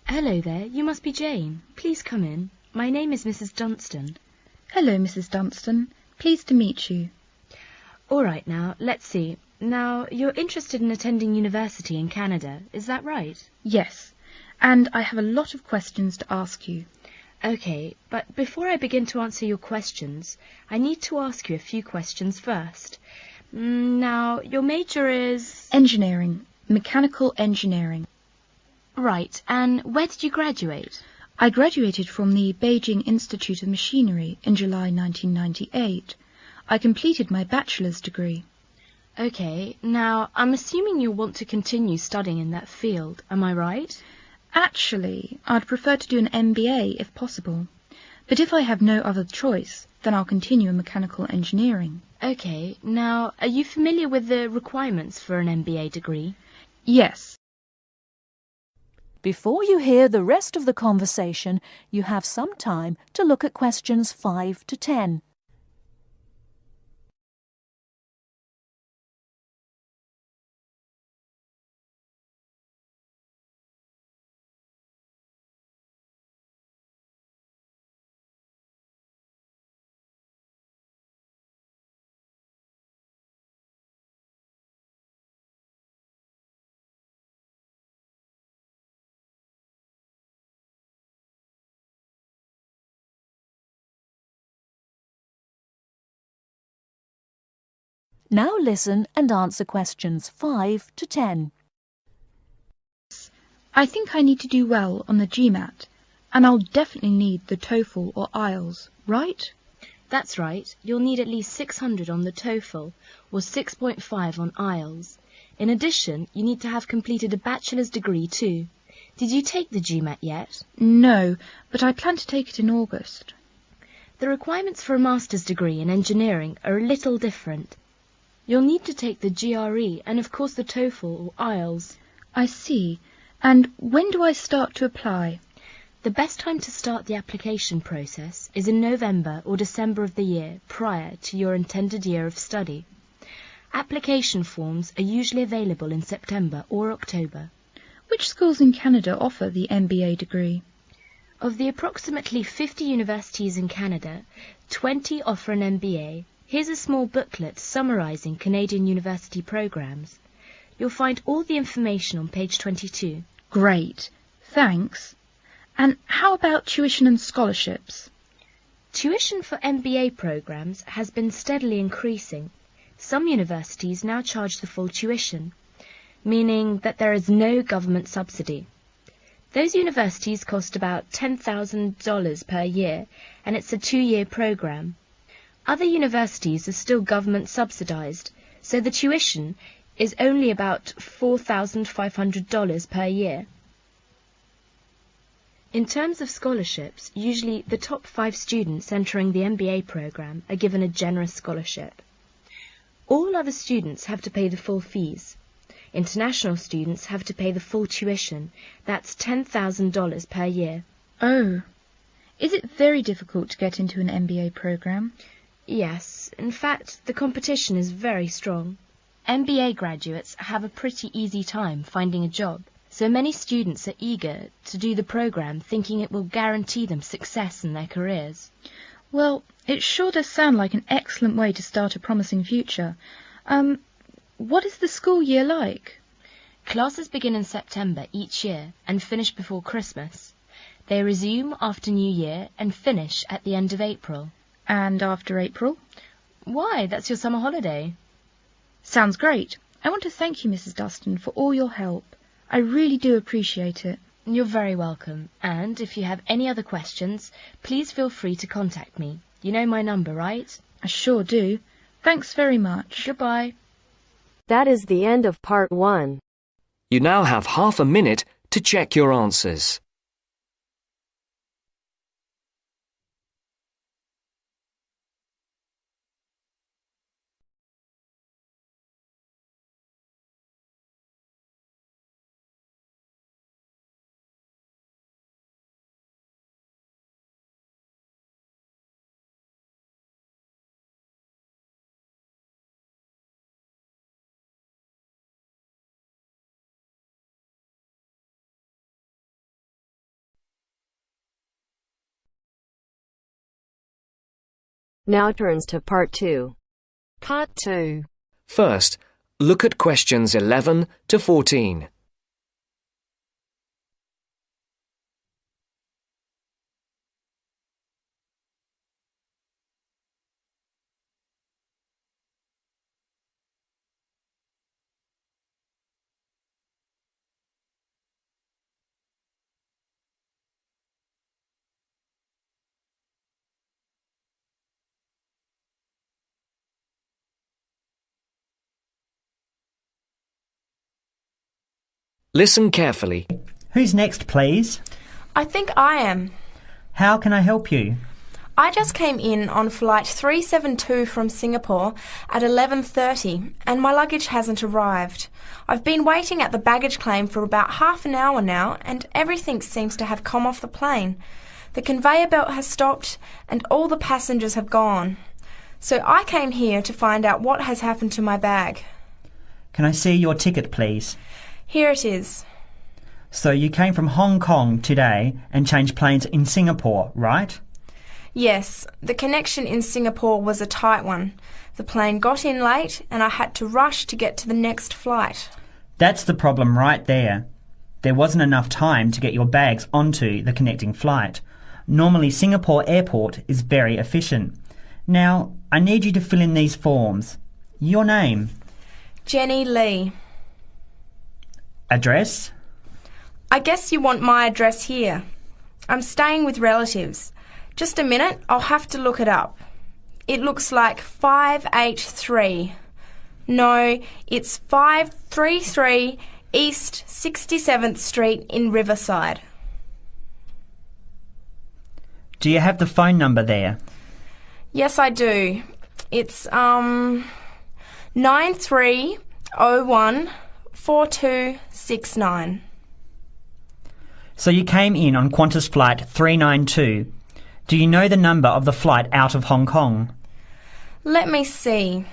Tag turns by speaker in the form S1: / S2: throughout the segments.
S1: Hello there, you must be Jane. Please come in. My name is Mrs. Dunstan.
S2: Hello, Mrs. Dunstan. Pleased to meet you.
S1: All right now, let's see. Now, you're interested in attending university in Canada, is that right?
S2: Yes, and I have a lot of questions to ask you.
S1: Okay, but before I begin to answer your questions, I need to ask you a few questions first. Now, your major is...
S2: Engineering. Mechanical engineering.
S1: Right, and where did you graduate?
S2: I graduated from the Beijing Institute of Machinery in July 1998. I completed my bachelor's degree.
S1: Okay, now, I'm assuming you'll want to continue studying in that field, am I right?
S2: Actually, I'd prefer to do an MBA if possible. But if I have no other choice, then I'll continue in mechanical engineering.
S1: Okay, now, are you familiar with the requirements for an MBA degree?
S2: Yes.
S3: Before you hear the rest of the conversation, you have some time to look at questions 5 to 10. Now listen and answer questions 5 to 10.
S2: I think I need to do well on the GMAT, and I'll definitely need the TOEFL or IELTS, right?
S1: That's right, you'll need at least 600 on the TOEFL or 6.5 on IELTS. In addition, you need to have completed a bachelor's degree too. Did you take the GMAT yet?
S2: No, but I plan to take it in August.
S1: The requirements for a master's degree in engineering are a little different. You'll need to take the GRE and of course the TOEFL or IELTS.
S2: I see. And when do I start to apply?
S1: The best time to start the application process is in November or December of the year prior to your intended year of study. Application forms are usually available in September or October.
S2: Which schools in Canada offer the MBA degree?
S1: Of the approximately 50 universities in Canada, 20 offer an MBA. Here's a small booklet summarising Canadian university programmes. You'll find all the information on page 22.
S2: Great, thanks. And how about tuition and scholarships?
S1: Tuition for MBA programmes has been steadily increasing. Some universities now charge the full tuition, meaning that there is no government subsidy. Those universities cost about $10,000 per year, and it's a 2-year programme. Other universities are still government subsidised, so the tuition is only about $4,500 per year. In terms of scholarships, usually the top 5 students entering the MBA programme are given a generous scholarship. All other students have to pay the full fees. International students have to pay the full tuition. That's $10,000 per year.
S2: Oh, is it very difficult to get into an MBA programme?
S1: Yes, in fact, the competition is very strong. MBA graduates have a pretty easy time finding a job, so many students are eager to do the programme thinking it will guarantee them success in their careers.
S2: Well, it sure does sound like an excellent way to start a promising future. What is the school year like?
S1: Classes begin in September each year and finish before Christmas. They resume after New Year and finish at the end of April.
S2: And after April?
S1: Why, that's your summer holiday.
S2: Sounds great. I want to thank you, Mrs. Dustin, for all your help. I really do appreciate it.
S1: You're very welcome. And if you have any other questions, please feel free to contact me. You know my number, right?
S2: I sure do. Thanks very much.
S1: Goodbye.
S4: That is the end of part 1.
S5: You now have half a minute to check your answers.
S4: Now turns to Part 2.
S6: Part 2.
S5: First, look at questions 11 to 14. Listen carefully.
S7: Who's next, please?
S8: I think I am.
S7: How can I help you?
S8: I just came in on flight 372 from Singapore at 11:30 and my luggage hasn't arrived. I've been waiting at the baggage claim for about half an hour now and everything seems to have come off the plane. The conveyor belt has stopped and all the passengers have gone. So I came here to find out what has happened to my bag.
S7: Can I see your ticket, please?
S8: Here it is.
S7: So you came from Hong Kong today and changed planes in Singapore, right?
S8: Yes, the connection in Singapore was a tight one. The plane got in late and I had to rush to get to the next flight.
S7: That's the problem right there. There wasn't enough time to get your bags onto the connecting flight. Normally Singapore Airport is very efficient. Now, I need you to fill in these forms. Your name?
S8: Jenny Lee.
S7: Address?
S8: I guess you want my address here. I'm staying with relatives. Just a minute, I'll have to look it up. It looks like 583. No, it's 533 East 67th Street in Riverside.
S7: Do you have the phone number there?
S8: Yes, I do. It's 9301 4269.
S7: So you came in on Qantas Flight 392. Do you know the number of the flight out of Hong Kong?
S8: Let me see.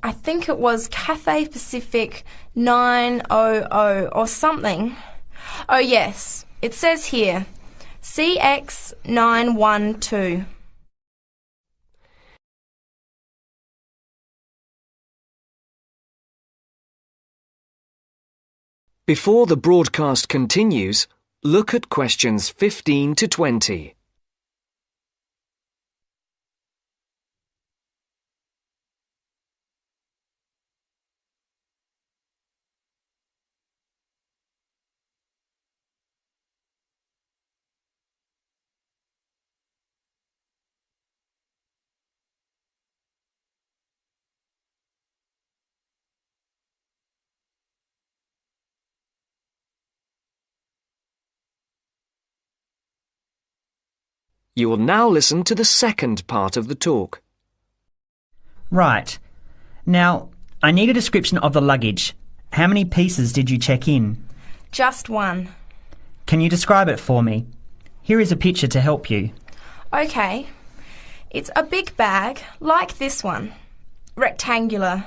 S8: I think it was Cathay Pacific 900 or something. Oh yes, it says here, CX 912.
S5: Before the broadcast continues, look at questions 15 to 20. You will now listen to the second part of the talk.
S7: Right. Now, I need a description of the luggage. How many pieces did you check in?
S8: Just one.
S7: Can you describe it for me? Here is a picture to help you.
S8: Okay. It's a big bag, like this one. Rectangular.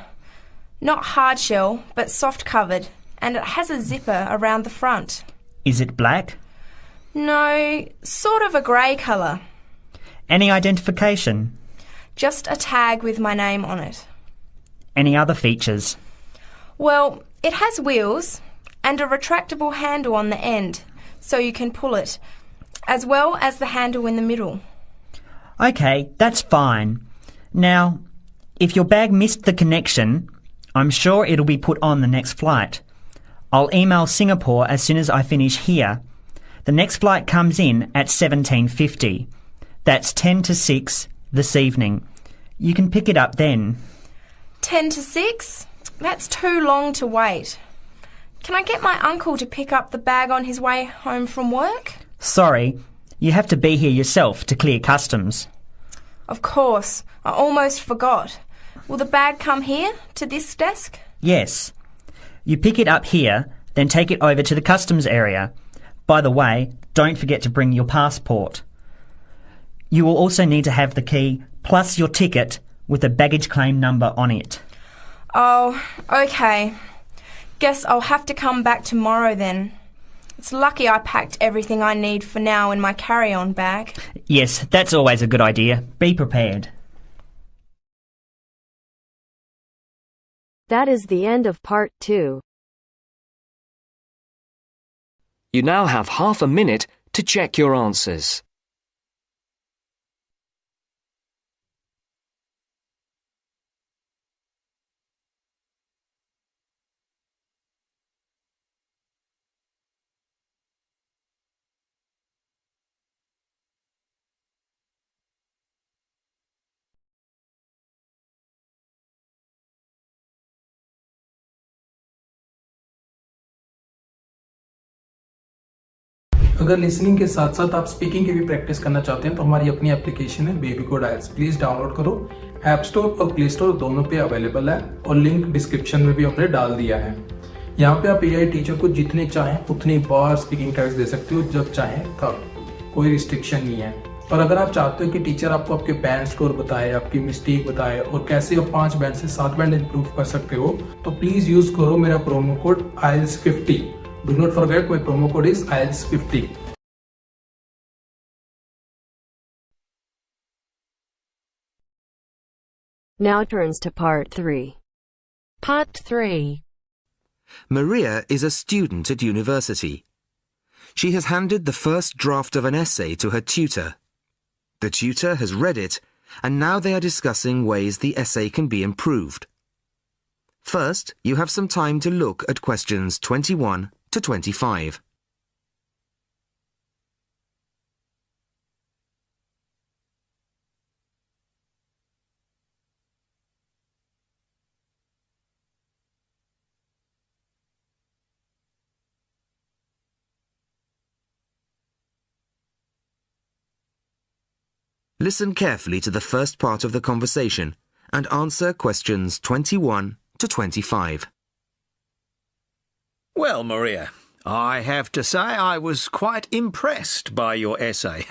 S8: Not hard shell, but soft covered, and it has a zipper around the front.
S7: Is it black?
S8: No, sort of a grey colour.
S7: Any identification?
S8: Just a tag with my name on it.
S7: Any other features?
S8: Well, it has wheels and a retractable handle on the end, so you can pull it, as well as the handle in the middle.
S7: Okay, that's fine. Now, if your bag missed the connection, I'm sure it'll be put on the next flight. I'll email Singapore as soon as I finish here. The next flight comes in at 17:50. That's 10 to 6 this evening. You can pick it up then.
S8: 10 to 6? That's too long to wait. Can I get my uncle to pick up the bag on his way home from work?
S7: Sorry, you have to be here yourself to clear customs.
S8: Of course, I almost forgot. Will the bag come here, to this desk?
S7: Yes. You pick it up here, then take it over to the customs area. By the way, don't forget to bring your passport. You will also need to have the key plus your ticket with a baggage claim number on it.
S8: Oh, okay. Guess I'll have to come back tomorrow then. It's lucky I packed everything I need for now in my carry-on bag.
S7: Yes, that's always a good idea. Be prepared.
S4: That is the end of part 2.
S5: You now have half a minute to check your answers.
S6: अगर listening के साथ साथ आप speaking की भी practice करना चाहते हैं तो हमारी अपनी एप्लीकेशन है बेबी कोड आइल्स, प्लीज डाउनलोड करो। ऐप स्टोर और प्ले स्टोर दोनों पे अवेलेबल है और लिंक डिस्क्रिप्शन में भी हमने डाल दिया है। यहाँ पे आप एआई टीचर को जितने चाहें उतनी बार स्पीकिंग टेस्ट दे सकते हो, जब चाहें तब, कोई रिस्ट्रिक्शन नहीं है। और अगर आप चाहते हो कि टीचर आपको आपके बैंड स्कोर बताए, आपकी मिस्टेक बताए और कैसे आप 5 बैंड से 7 बैंड इंप्रूव कर सकते हो, तो प्लीज यूज करो मेरा promo code IELTS50। Do not forget my promo code is IELTS50.
S4: Now turns to part 3.
S9: Part 3.
S10: Maria is a student at university. She has handed the first draft of an essay to her tutor. The tutor has read it, and now they are discussing ways the essay can be improved. First, you have some time to look at questions 21 to 25. Listen carefully to the first part of the conversation and answer questions 21 to 25.
S11: Well, Maria, I have to say I was quite impressed by your essay.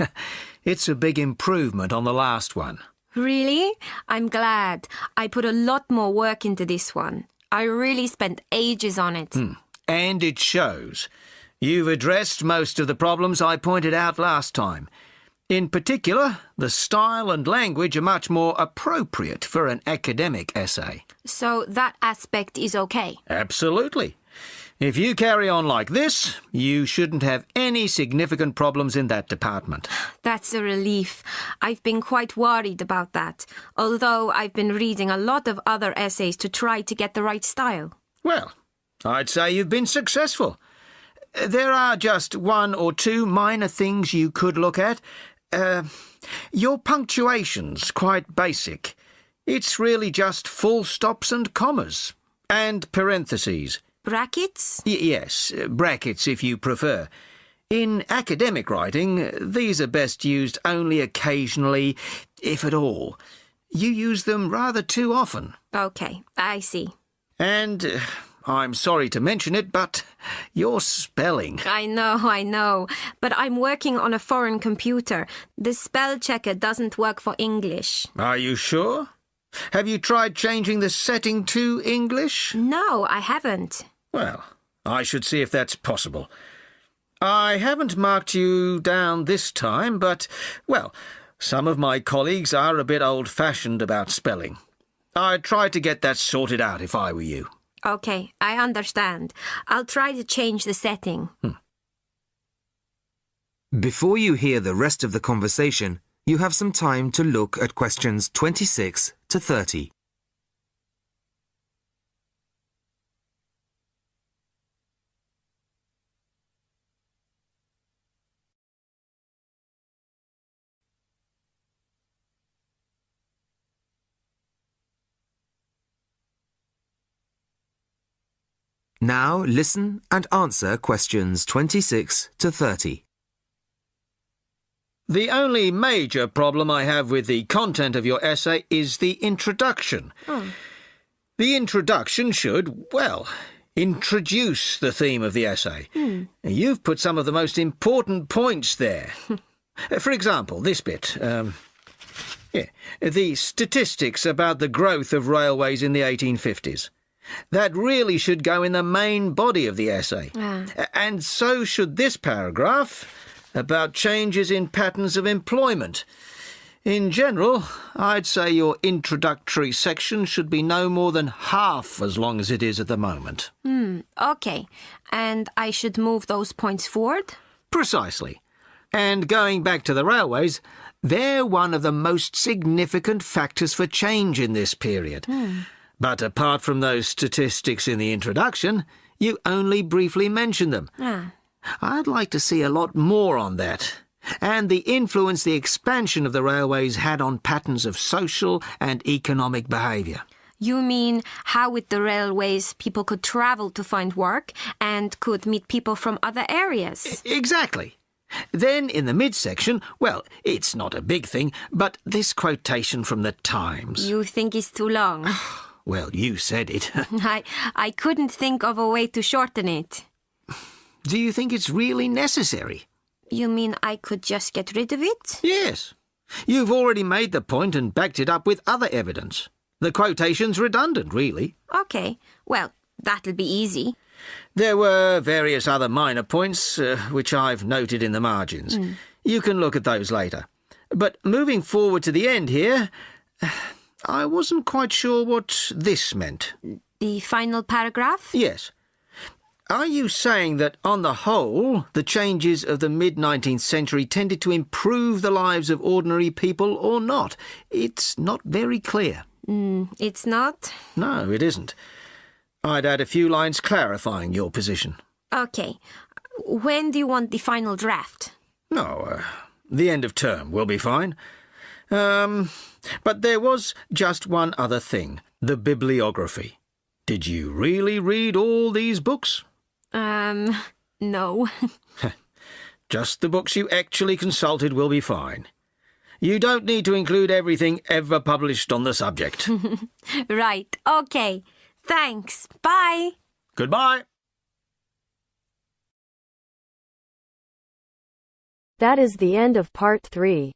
S11: It's a big improvement on the last one.
S9: Really? I'm glad. I put a lot more work into this one. I really spent ages on it.
S11: And it shows. You've addressed most of the problems I pointed out last time. In particular, the style and language are much more appropriate for an academic essay.
S9: So that aspect is okay?
S11: Absolutely. If you carry on like this, you shouldn't have any significant problems in that department.
S9: That's a relief. I've been quite worried about that, although I've been reading a lot of other essays to try to get the right style.
S11: Well, I'd say you've been successful. There are just 1 or 2 minor things you could look at. Your punctuation's quite basic. It's really just full stops and commas. And parentheses.
S9: Brackets?
S11: Yes, brackets if you prefer. In academic writing, these are best used only occasionally, if at all. You use them rather too often.
S9: Okay, I see.
S11: And I'm sorry to mention it, but your spelling.
S9: I know. But I'm working on a foreign computer. The spell checker doesn't work for English.
S11: Are you sure? Have you tried changing the setting to English?
S9: No, I haven't.
S11: Well, I should see if that's possible. I haven't marked you down this time, but, well, some of my colleagues are a bit old-fashioned about spelling. I'd try to get that sorted out if I were you.
S9: Okay, I understand. I'll try to change the setting.
S10: Before you hear the rest of the conversation, you have some time to look at questions 26 to 30. Now listen and answer questions 26 to 30.
S11: The only major problem I have with the content of your essay is the introduction. The introduction should, well, introduce the theme of the essay. You've put some of the most important points there. For example, this bit. The statistics about the growth of railways in the 1850s. That really should go in the main body of the essay. And so should this paragraph about changes in patterns of employment. In general, I'd say your introductory section should be no more than half as long as it is at the moment.
S9: OK. And I should move those points forward?
S11: Precisely. And going back to the railways, they're one of the most significant factors for change in this period. But apart from those statistics in the introduction, you only briefly mentioned them. I'd like to see a lot more on that, and the influence the expansion of the railways had on patterns of social and economic behaviour.
S9: You mean how with the railways people could travel to find work and could meet people from other areas?
S11: Exactly. Then in the midsection, well, it's not a big thing, but this quotation from the Times.
S9: You think it's too long?
S11: Well, you said it.
S9: I couldn't think of a way to shorten it.
S11: Do you think it's really necessary?
S9: You mean I could just get rid of it?
S11: Yes. You've already made the point and backed it up with other evidence. The quotation's redundant, really.
S9: OK. Well, that'll be easy.
S11: There were various other minor points, which I've noted in the margins. You can look at those later. But moving forward to the end here, I wasn't quite sure what this meant.
S9: The final paragraph?
S11: Yes. Are you saying that, on the whole, the changes of the mid-19th century tended to improve the lives of ordinary people or not? It's not very clear.
S9: It's not?
S11: No, it isn't. I'd add a few lines clarifying your position.
S9: OK. When do you want the final draft?
S11: No, the end of term will be fine. But there was just one other thing, the bibliography. Did you really read all these books?
S9: No.
S11: Just the books you actually consulted will be fine. You don't need to include everything ever published on the subject.
S9: Right, OK. Thanks. Bye.
S11: Goodbye.
S4: That is the end of part 3.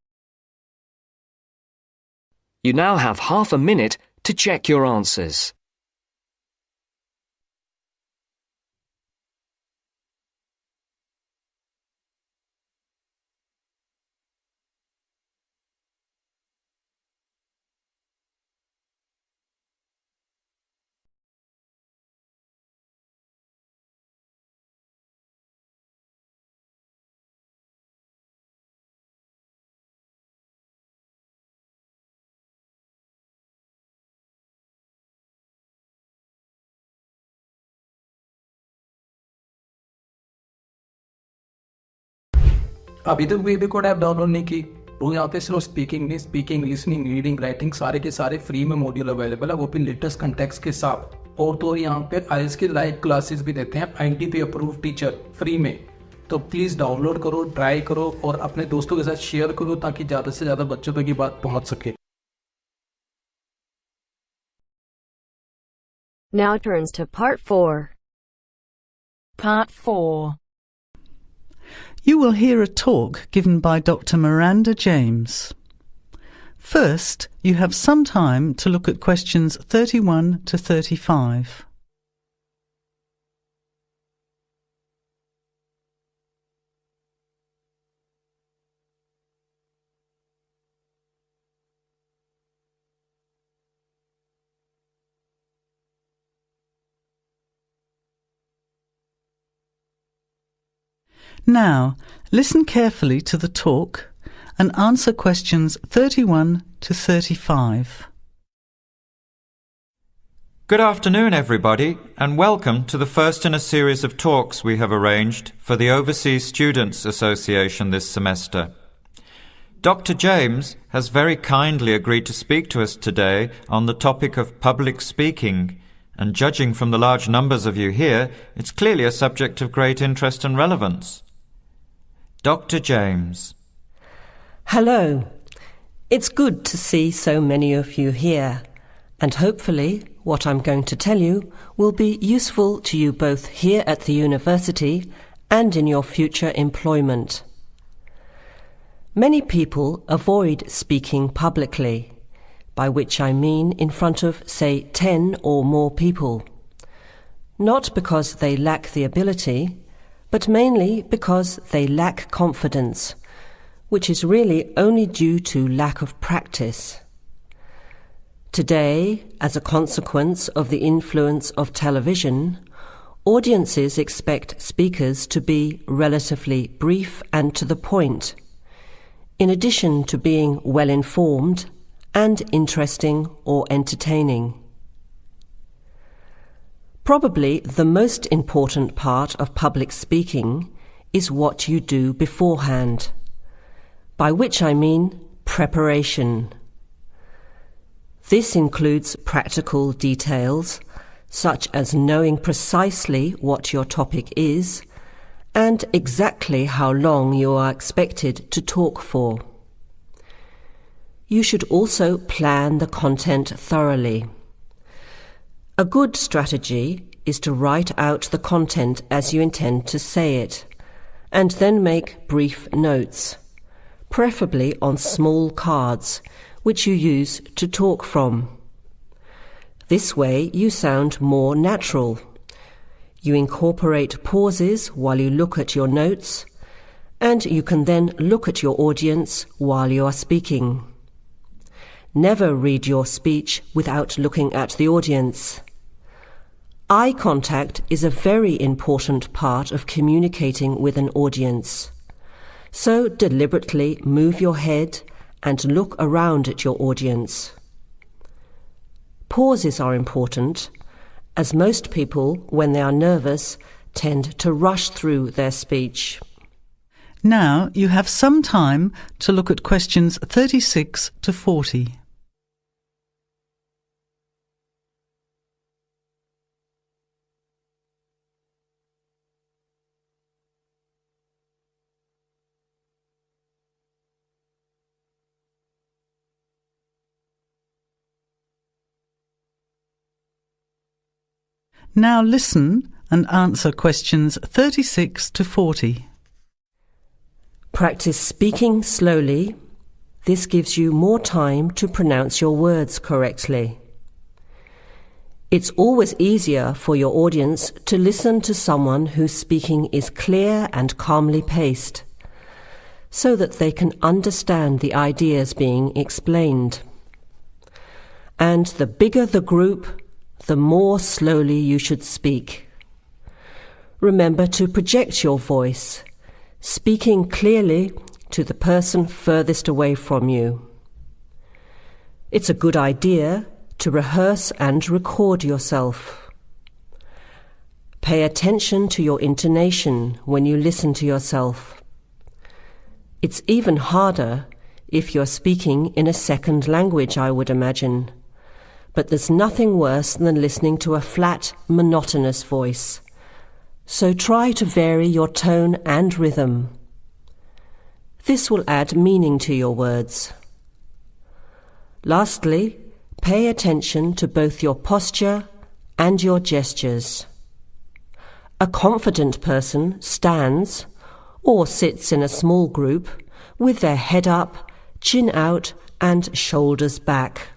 S5: You now have half a minute to check your answers.
S6: अभी तक baby code app download नहीं की तो यहाँ पे सिर्फ speaking listening reading writing सारे के सारे फ्री में मॉड्यूल अवेलेबल है, वो भी लेटेस्ट कंटेक्स्ट के साथ। और तो यहाँ पे आईएलटीएस की लाइव क्लासेस भी देते हैं आईटीपी अप्रूव्ड टीचर फ्री में। तो प्लीज डाउनलोड करो, ट्राई करो और अपने दोस्तों के साथ शेयर करो ताकि ज्यादा से ज्यादा बच्चों तक ये बात पहुंच सके।
S4: Now turns to part 4.
S3: Part 4.
S12: You will hear a talk given by Dr. Miranda James. First, you have some time to look at questions 31 to 35. Now, listen carefully to the talk and answer questions 31 to 35.
S13: Good afternoon, everybody, and welcome to the first in a series of talks we have arranged for the Overseas Students Association this semester. Dr. James has very kindly agreed to speak to us today on the topic of public speaking, and judging from the large numbers of you here, it's clearly a subject of great interest and relevance. Dr. James.
S14: Hello. It's good to see so many of you here, and hopefully what I'm going to tell you will be useful to you both here at the university and in your future employment. Many people avoid speaking publicly, by which I mean in front of, say, 10 or more people. Not because they lack the ability, but mainly because they lack confidence, which is really only due to lack of practice. Today, as a consequence of the influence of television, audiences expect speakers to be relatively brief and to the point, in addition to being well-informed and interesting or entertaining. Probably the most important part of public speaking is what you do beforehand, by which I mean preparation. This includes practical details, such as knowing precisely what your topic is and exactly how long you are expected to talk for. You should also plan the content thoroughly. A good strategy is to write out the content as you intend to say it, and then make brief notes, preferably on small cards, which you use to talk from. This way you sound more natural. You incorporate pauses while you look at your notes, and you can then look at your audience while you are speaking. Never read your speech without looking at the audience. Eye contact is a very important part of communicating with an audience. So deliberately move your head and look around at your audience. Pauses are important, as most people, when they are nervous, tend to rush through their speech.
S12: Now you have some time to look at questions 36 to 40. Now listen and answer questions 36 to 40.
S14: Practice speaking slowly. This gives you more time to pronounce your words correctly. It's always easier for your audience to listen to someone whose speaking is clear and calmly paced, so that they can understand the ideas being explained. And the bigger the group, the more slowly you should speak. Remember to project your voice, speaking clearly to the person furthest away from you. It's a good idea to rehearse and record yourself. Pay attention to your intonation when you listen to yourself. It's even harder if you're speaking in a second language, I would imagine. But there's nothing worse than listening to a flat, monotonous voice. So try to vary your tone and rhythm. This will add meaning to your words. Lastly, pay attention to both your posture and your gestures. A confident person stands or sits in a small group with their head up, chin out, and shoulders back.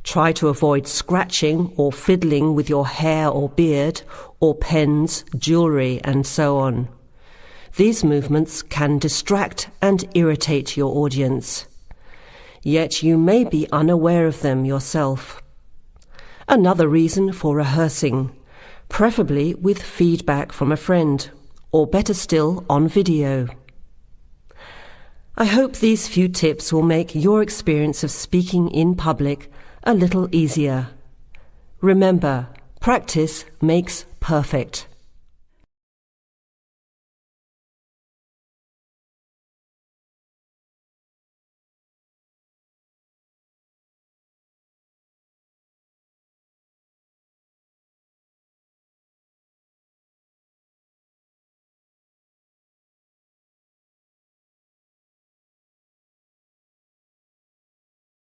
S14: Try to avoid scratching or fiddling with your hair or beard, or pens, jewellery, and so on. These movements can distract and irritate your audience. Yet you may be unaware of them yourself. Another reason for rehearsing, preferably with feedback from a friend, or better still, on video. I hope these few tips will make your experience of speaking in public a little easier. Remember, practice makes perfect.